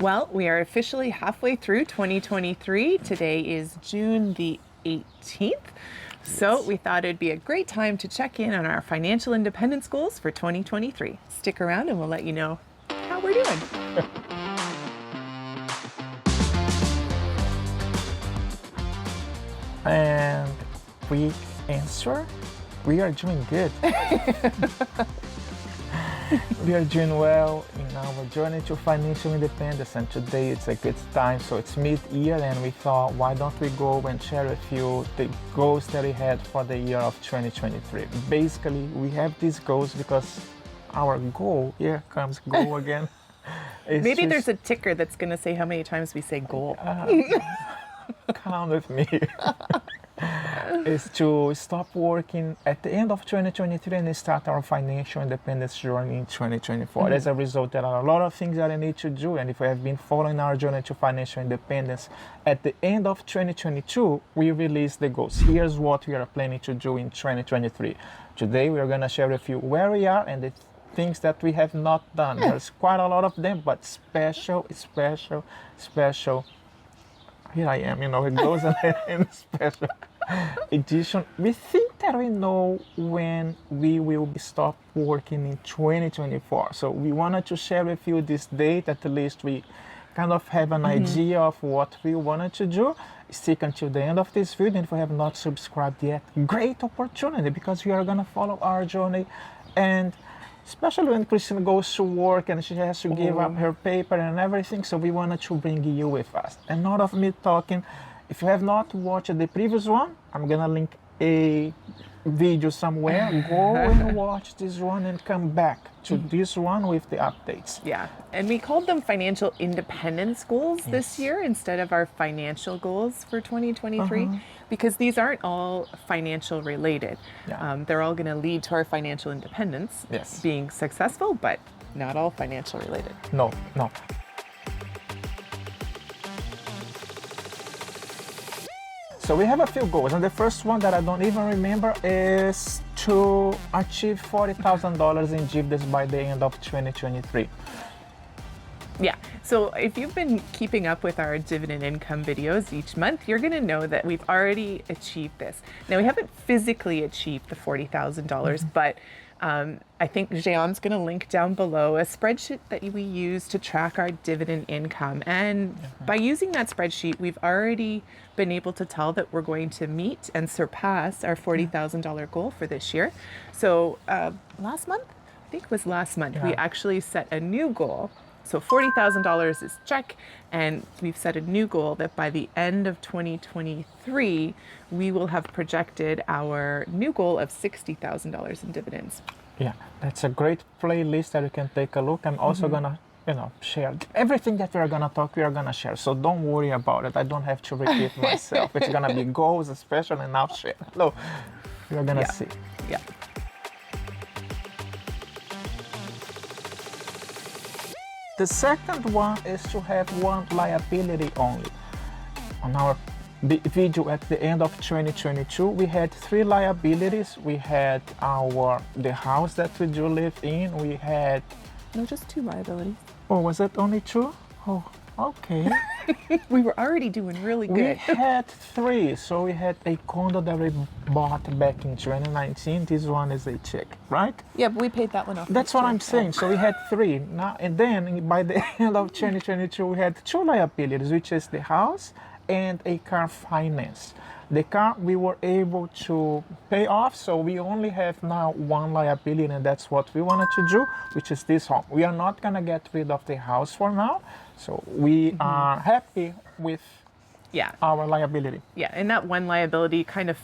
Well, we are officially halfway through 2023. Today is June the 18th. So we thought it'd be a great time to check in on our financial independence goals for 2023. Stick around and we'll let you know how we're doing. And quick answer, we are doing good. We are doing well in our journey to financial independence, and today it's a good time. So it's mid-year and we thought, why don't we go and share with you the goals that we had for the year of 2023. Basically, we have these goals because our goal, here comes goal again. Maybe there's a ticker that's going to say how many times we say goal. Count with me. Is to stop working at the end of 2023 and start our financial independence journey in 2024. As a result, there are a lot of things that I need to do, and if we have been following our journey to financial independence, at the end of 2022, we released the goals. Here's what we are planning to do in 2023. Today, we are going to share with you where we are and the things that we have not done. There's quite a lot of them, but special. Here I am, it goes in special edition. We think that we know when we will stop working in 2024. So we wanted to share with you this date, at least we kind of have an idea of what we wanted to do. Stick until the end of this video, and if you have not subscribed yet, great opportunity, because we are going to follow our journey, and especially when Christine goes to work and she has to give up her paper and everything. So we wanted to bring you with us. And not of me talking. If you have not watched the previous one, I'm going to link a video somewhere. Go and watch this one and come back to this one with the updates. Yeah, and we called them financial independence goals this year instead of our financial goals for 2023, because these aren't all financial related. They're all going to lead to our financial independence being successful, but not all financial related. No. So we have a few goals, and the first one that I don't even remember is to achieve $40,000 in dividends by the end of 2023. Yeah, so if you've been keeping up with our dividend income videos each month, you're going to know that we've already achieved this. Now, we haven't physically achieved the $40,000, but I think Jean's going to link down below a spreadsheet that we use to track our dividend income. And by using that spreadsheet, we've already been able to tell that we're going to meet and surpass our $40,000 goal for this year. So last month, I think it was last month, we actually set a new goal. So $40,000 is check, and we've set a new goal that by the end of 2023, we will have projected our new goal of $60,000 in dividends. Yeah, that's a great playlist that you can take a look. I'm also gonna, share everything that we are gonna talk. We are gonna share, so don't worry about it. I don't have to repeat myself. It's gonna be goals, especially, and I'll share. So you're gonna see. Yeah. The second one is to have one liability only. On our video at the end of 2022, we had 3 liabilities. We had the house that we do live in. We had... No, just 2 liabilities. Oh, was it only 2? Oh, okay. We were already doing really good. We had 3. So we had a condo that we bought back in 2019. This one is a check, right? Yeah, but we paid that one off. That's what I'm saying. So we had 3. Now, and then by the end of 2022, we had 2 liabilities, which is the house and a car finance. The car we were able to pay off, so we only have now 1 liability, and that's what we wanted to do, which is this home. We are not gonna get rid of the house for now, so we are happy with our liability. Yeah, and that 1 liability kind of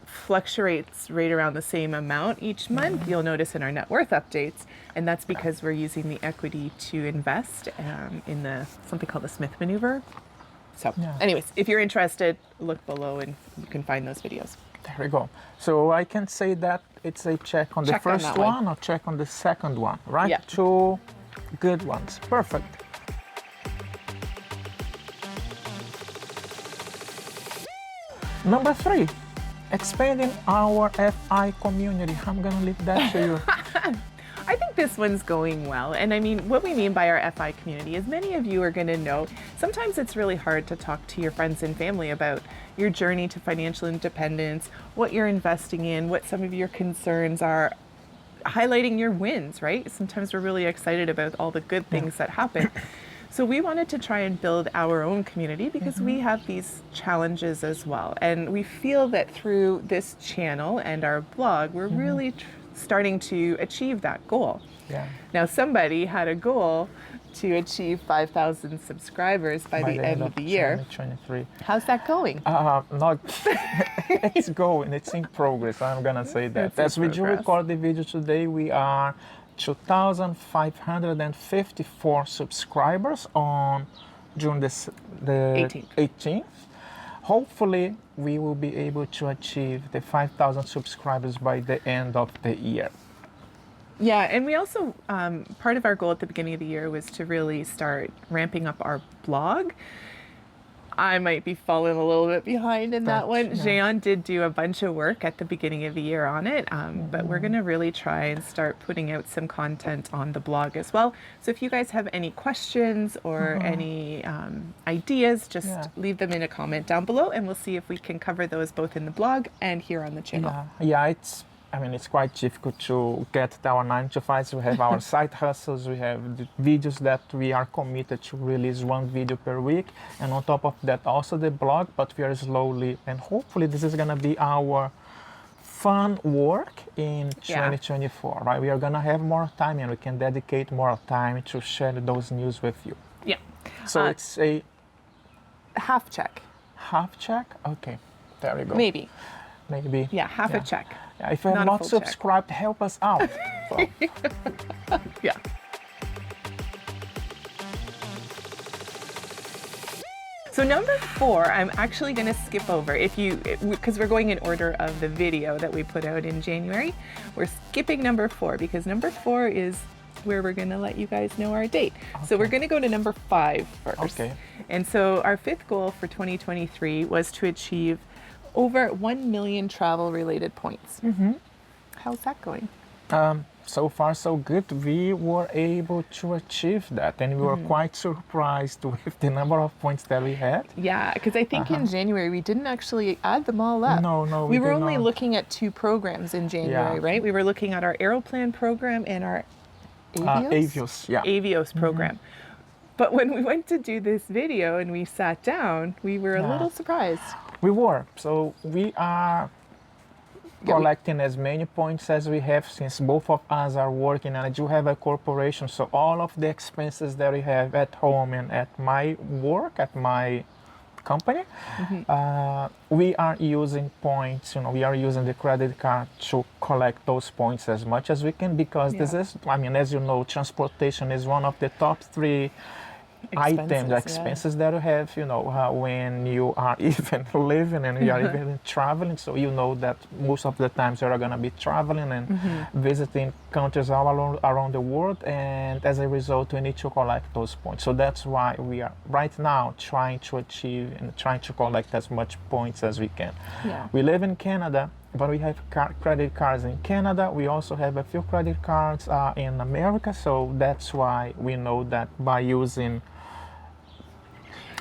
fluctuates right around the same amount each month. You'll notice in our net worth updates, and that's because we're using the equity to invest in something called the Smith maneuver. So anyways, if you're interested, look below and you can find those videos. There we go. So I can say that it's a check on the first one or check on the second one, right? 2 good ones. Perfect. Number 3, expanding our FI community. I'm gonna leave that to you. I think this one's going well. And I mean, what we mean by our FI community is many of you are going to know sometimes it's really hard to talk to your friends and family about your journey to financial independence, what you're investing in, what some of your concerns are, highlighting your wins, right? Sometimes we're really excited about all the good things that happen. So we wanted to try and build our own community because we have these challenges as well. And we feel that through this channel and our blog, we're really starting to achieve that goal. Yeah. Now, somebody had a goal to achieve 5,000 subscribers by the end of the year. 2023. How's that going? Not. It's going. It's in progress. I'm gonna say that. As we do record the video today, we are 2,554 subscribers on June the 18th. Hopefully, we will be able to achieve the 5,000 subscribers by the end of the year. Yeah, and we also, part of our goal at the beginning of the year was to really start ramping up our blog. I might be falling a little bit behind in that one. Yeah. Jean did do a bunch of work at the beginning of the year on it, but we're going to really try and start putting out some content on the blog as well. So if you guys have any questions or any ideas, just leave them in a comment down below, and we'll see if we can cover those both in the blog and here on the channel. Yeah, it's quite difficult to get our 9 to 5. We have our side hustles, we have the videos that we are committed to release 1 video per week. And on top of that, also the blog, but we are slowly, and hopefully this is gonna be our fun work in 2024, right? We are gonna have more time and we can dedicate more time to share those news with you. Yeah. So it's a half check. Half check? Okay, there we go. Maybe. Yeah, half a check. Yeah, if you're not subscribed, help us out. So. Yeah. So number 4, I'm actually going to skip over because we're going in order of the video that we put out in January. We're skipping number 4 because number 4 is where we're going to let you guys know our date. Okay. So we're going to go to number 5 first. Okay. And so our 5th goal for 2023 was to achieve over 1 million travel-related points. How's that going? So far, so good. We were able to achieve that, and we were quite surprised with the number of points that we had. Yeah, because I think in January we didn't actually add them all up. No, we were only looking at 2 programs in January, right? We were looking at our Aeroplan program and our Avios program. But when we went to do this video and we sat down, we were a little surprised. We were. So we are collecting as many points as we have, since both of us are working, and I do have a corporation. So all of the expenses that we have at home and at my work, at my company, we are using points. We are using the credit card to collect those points as much as we can, because this is, as you know, transportation is one of the top 3 expenses that you have, when you are even living and you are even traveling. So you know that most of the times you are going to be traveling and visiting countries all around the world, and as a result we need to collect those points. So that's why we are right now trying to achieve and trying to collect as much points as we can. We live in Canada, but we have credit cards in Canada. We also have a few credit cards in America, so that's why we know that by using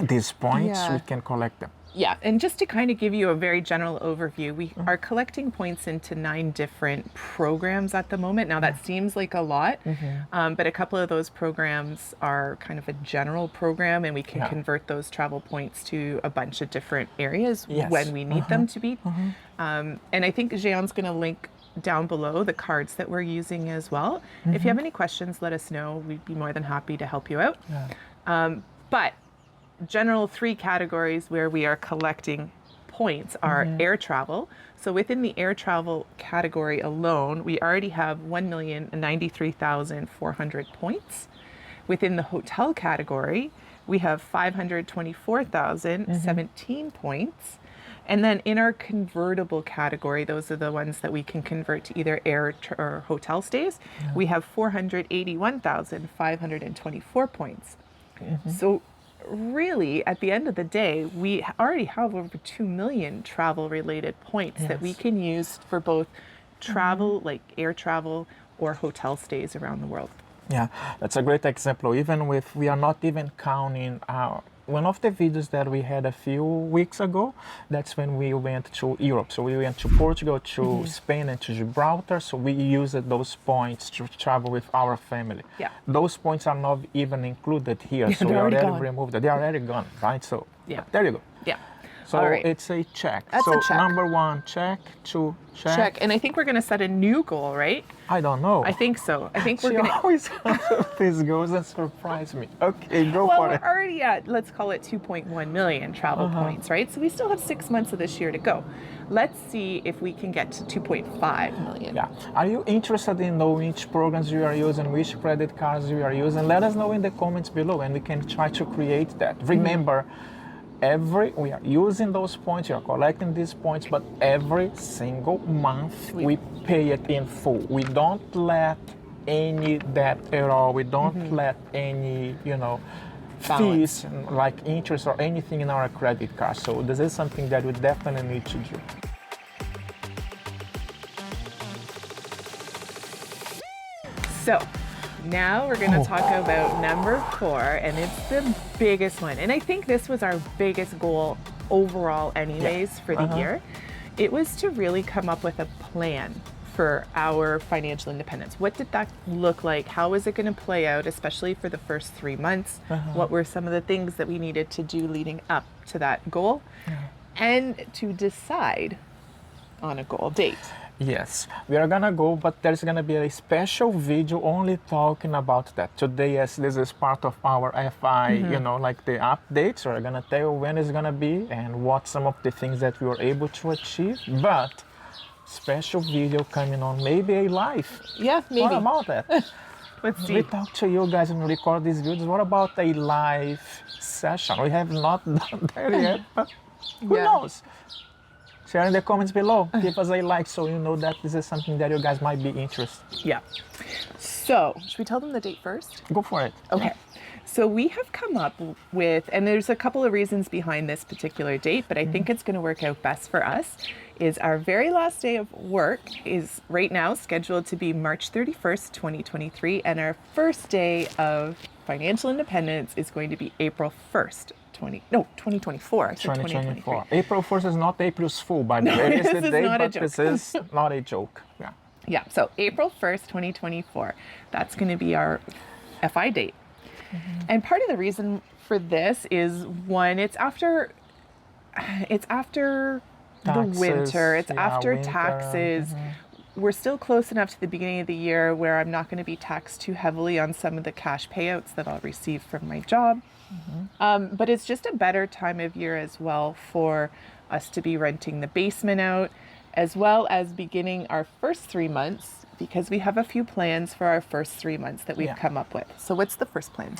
these points, we can collect them. Yeah, and just to kind of give you a very general overview, we are collecting points into 9 different programs at the moment. Now that seems like a lot, but a couple of those programs are kind of a general program, and we can convert those travel points to a bunch of different areas when we need them to be. And I think Jean's going to link down below the cards that we're using as well. If you have any questions, let us know. We'd be more than happy to help you out. But general 3 categories where we are collecting points are air travel. So within the air travel category alone, we already have 1,093,400 points. Within the hotel category, we have 524,017 points. And then in our convertible category, those are the ones that we can convert to either air or hotel stays, we have 481,524 points. So really, at the end of the day, we already have over 2 million travel-related points that we can use for both travel, like air travel, or hotel stays around the world. Yeah, that's a great example. Even with, we are not even counting one of the videos that we had a few weeks ago, that's when we went to Europe. So we went to Portugal, to Spain, and to Gibraltar. So we used those points to travel with our family. Yeah. Those points are not even included here. So we they're already already gone. removed it. They are already gone, right? So Yeah. there you go. Yeah. So All right. it's a check. That's so a check. number one, check. Two, check. Check. And I think we're going to set a new goal, right? I don't know. I think so. I think we're She going to. always comes with these goals and surprise me. Okay, go Well, for we're it. already at, let's call it 2.1 million travel points, right? So we still have 6 months of this year to go. Let's see if we can get to 2.5 million. Yeah. Are you interested in knowing which programs you are using, which credit cards you are using? Let us know in the comments below and we can try to create that. Remember, we are using those points, we are collecting these points, but every single month we pay it in full. We don't let any debt at all. We don't let any, Balance. fees like interest or anything in our credit card. So this is something that we definitely need to do. So now we're going to talk about number 4, and it's the biggest one. And I think this was our biggest goal overall anyways for the year. It was to really come up with a plan for our financial independence. What did that look like? How was it going to play out, especially for the first 3 months? What were some of the things that we needed to do leading up to that goal? And to decide on a goal date. Yes, we are gonna go, but there's gonna be a special video only talking about that. Today, as this is part of our FI, like the updates, we're gonna tell you when it's gonna be and what some of the things that we were able to achieve, but special video coming on, maybe a live. Yeah, maybe. What about that? Let's see. We talk to you guys and record these videos. What about a live session? We have not done that yet, but who knows? Share in the comments below. Give us a like so you know that this is something that you guys might be interested. Yeah. So, should we tell them the date first? Go for it. Okay. So we have come up with, and there's a couple of reasons behind this particular date, but I think it's going to work out best for us, is our very last day of work is right now scheduled to be March 31st, 2023, and our first day of financial independence is going to be April 1st, 2024. I said 2024. April 1st is not April's Fool, by the way. It's the this is day, not a but joke. this is not a joke. Yeah. Yeah, so April 1st, 2024, that's going to be our FI date. And part of the reason for this is, one, it's after the Taxes, winter, it's after winter. taxes. We're still close enough to the beginning of the year where I'm not going to be taxed too heavily on some of the cash payouts that I'll receive from my job. But it's just a better time of year as well for us to be renting the basement out, as well as beginning our first 3 months, because we have a few plans for our first 3 months that we've come up with. So what's the first plan?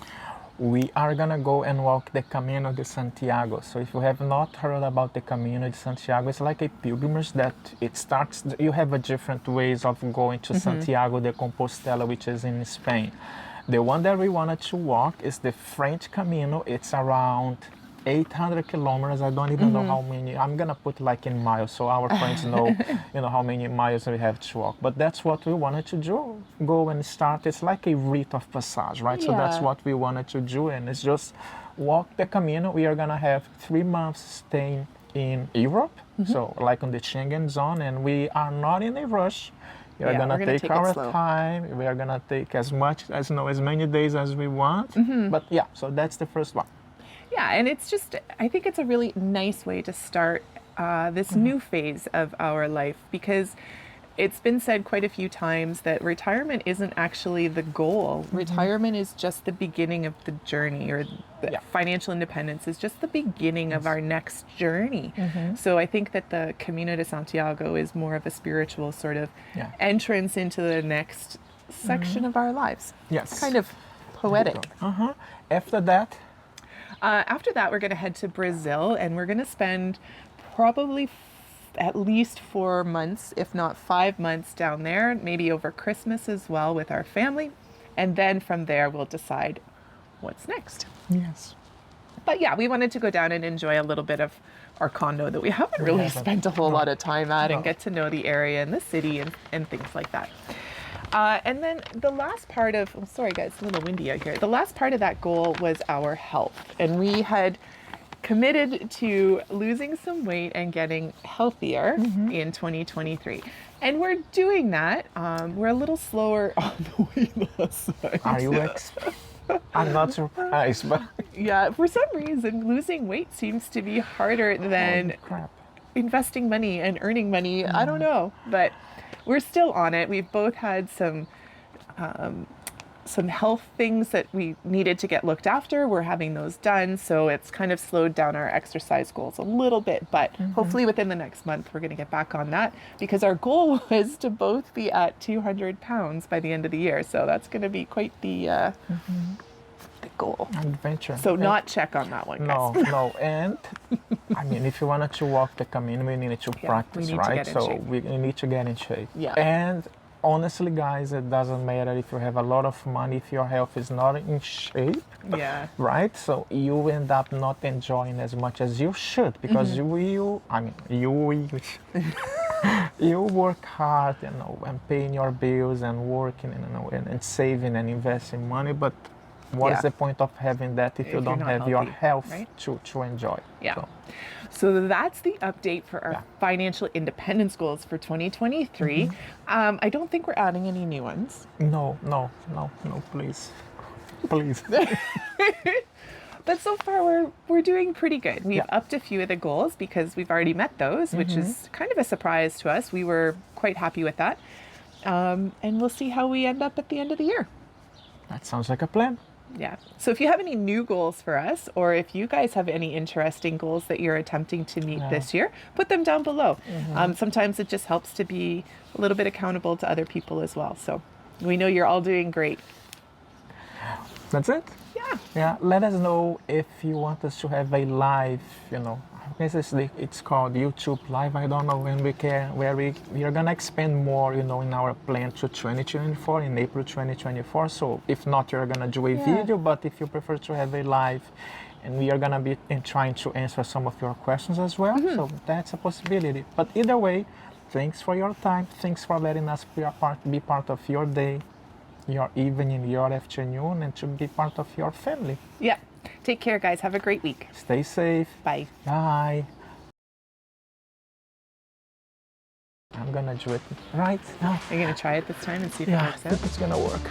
We are gonna go and walk the Camino de Santiago. So if you have not heard about the Camino de Santiago, it's like a pilgrimage that it starts, you have a different ways of going to Santiago de Compostela, which is in Spain. The one that we wanted to walk is the French Camino. It's around 800 kilometers. I don't even know how many. I'm gonna put like in miles so our friends know, how many miles we have to walk. But that's what we wanted to do. Go and start. It's like a rite of passage, right? So that's what we wanted to do, and it's just walk the Camino. We are gonna have 3 months staying in Europe, so like on the Schengen zone, and we are not in a rush. We are gonna take our time. We are gonna take as many days as we want. But yeah, so that's the first one. Yeah, and it's just, I think it's a really nice way to start this new phase of our life, because it's been said quite a few times that retirement isn't actually the goal. Retirement is just the beginning of the journey, or the financial independence is just the beginning of our next journey. So I think that the Camino de Santiago is more of a spiritual sort of entrance into the next section of our lives. Yes. It's kind of poetic. After that, we're going to head to Brazil, and we're going to spend probably at least 4 months, if not 5 months down there, maybe over Christmas as well with our family. And then from there, we'll decide what's next. Yes. But yeah, we wanted to go down and enjoy a little bit of our condo that we haven't really spent a whole lot of time at, and get to know the area and the city and things like that. And then the last part of, oh, sorry guys, a little windy out here. The last part of that goal was our health. And we had committed to losing some weight and getting healthier in 2023. And we're doing that. We're a little slower on the weight loss side. Are you I'm not surprised, but Yeah, for some reason, losing weight seems to be harder than holy crap. investing money and earning money. I don't know, but we're still on it. We've both had some health things that we needed to get looked after. We're having those done, so it's kind of slowed down our exercise goals a little bit, but hopefully within the next month we're going to get back on that, because our goal was to both be at 200 pounds by the end of the year. So that's going to be quite the goal. Adventure. So not check on that one, guys. No. And I mean, if you wanted to walk the community, we need to practice, we need to right? get in So shape. we need to get in shape. Yeah. And honestly, guys, it doesn't matter if you have a lot of money, if your health is not in shape, Yeah. right? So you end up not enjoying as much as you should, because you work hard, and paying your bills and working, and saving and investing money, but what is the point of having that if you you're don't not have your healthy, health right? to enjoy? Yeah. So that's the update for our financial independence goals for 2023. I don't think we're adding any new ones. No, please. But so far we're doing pretty good. We've upped a few of the goals because we've already met those, which is kind of a surprise to us. We were quite happy with that. And we'll see how we end up at the end of the year. That sounds like a plan. Yeah. So if you have any new goals for us, or if you guys have any interesting goals that you're attempting to meet this year, put them down below. Sometimes it just helps to be a little bit accountable to other people as well. So we know you're all doing great. That's it? Yeah. Let us know if you want us to have a live, it's called YouTube Live. I don't know when we are gonna expand more, in our plan to 2024, in April 2024. So if not, you're gonna do a video, but if you prefer to have a live, and we are gonna be trying to answer some of your questions as well. So that's a possibility. But either way, thanks for your time. Thanks for letting us be part of your day, your evening, your afternoon, and to be part of your family. Yeah. Take care, guys. Have a great week. Stay safe. Bye. Bye. I'm gonna do it right now. Are you going to try it this time and see if it Yeah, I works out? think it's gonna work.